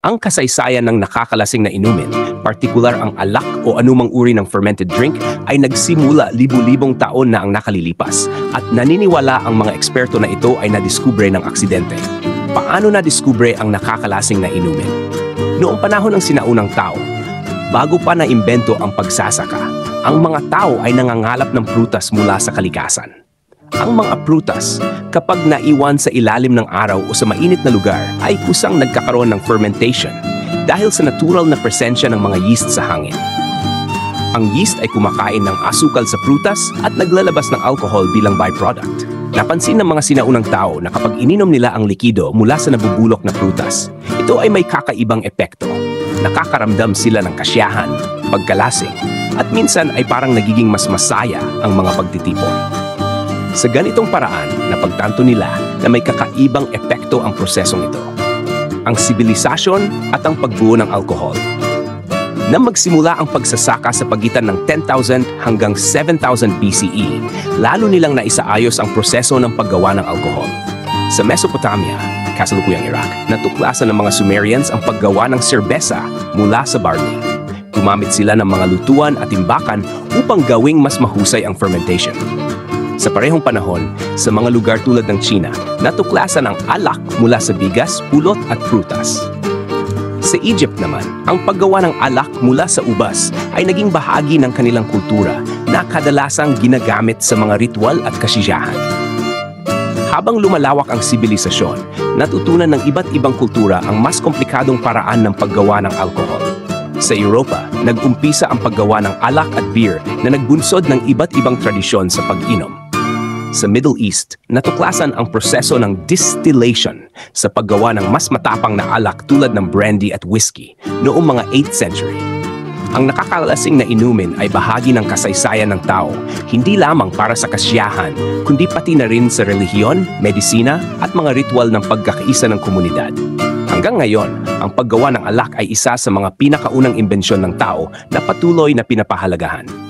Ang kasaysayan ng nakakalasing na inumin, partikular ang alak o anumang uri ng fermented drink, ay nagsimula libu-libong taon na ang nakalilipas at naniniwala ang mga eksperto na ito ay nadiskubre ng aksidente. Paano nadiskubre ang nakakalasing na inumin? Noong panahon ng sinaunang tao, bago pa naimbento ang pagsasaka, ang mga tao ay nangangalap ng prutas mula sa kalikasan. Ang mga prutas, kapag naiwan sa ilalim ng araw o sa mainit na lugar, ay kusang nagkakaroon ng fermentation dahil sa natural na presensya ng mga yeast sa hangin. Ang yeast ay kumakain ng asukal sa prutas at naglalabas ng alcohol bilang byproduct. Napansin ng mga sinaunang tao na kapag ininom nila ang likido mula sa nabubulok na prutas, ito ay may kakaibang epekto. Nakakaramdam sila ng kasiyahan, pagkalasing, at minsan ay parang nagiging mas masaya ang mga pagtitipon. Sa ganitong paraan, napagtanto nila na may kakaibang epekto ang prosesong ito. Ang sibilisasyon at ang pagbuo ng alkohol. Nang magsimula ang pagsasaka sa pagitan ng 10,000 hanggang 7,000 BCE, lalo nilang naisaayos ang proseso ng paggawa ng alkohol. Sa Mesopotamia, kasalukuyang Iraq, natuklasan ng mga Sumerians ang paggawa ng serbesa mula sa barley. Gumamit sila ng mga lutuan at imbakan upang gawing mas mahusay ang fermentation. Sa parehong panahon, sa mga lugar tulad ng China, natuklasan ang alak mula sa bigas, pulot at prutas. Sa Egypt naman, ang paggawa ng alak mula sa ubas ay naging bahagi ng kanilang kultura na kadalasang ginagamit sa mga ritual at kasiyahan. Habang lumalawak ang sibilisasyon, natutunan ng iba't ibang kultura ang mas komplikadong paraan ng paggawa ng alkohol. Sa Europa, nag-umpisa ang paggawa ng alak at beer na nagbunsod ng iba't ibang tradisyon sa pag-inom. Sa Middle East, natuklasan ang proseso ng distillation sa paggawa ng mas matapang na alak tulad ng brandy at whiskey noong mga 8th century. Ang nakakalasing na inumin ay bahagi ng kasaysayan ng tao, hindi lamang para sa kasiyahan, kundi pati na rin sa relihiyon, medisina at mga ritual ng pagkakaisa ng komunidad. Hanggang ngayon, ang paggawa ng alak ay isa sa mga pinakaunang imbensyon ng tao na patuloy na pinapahalagahan.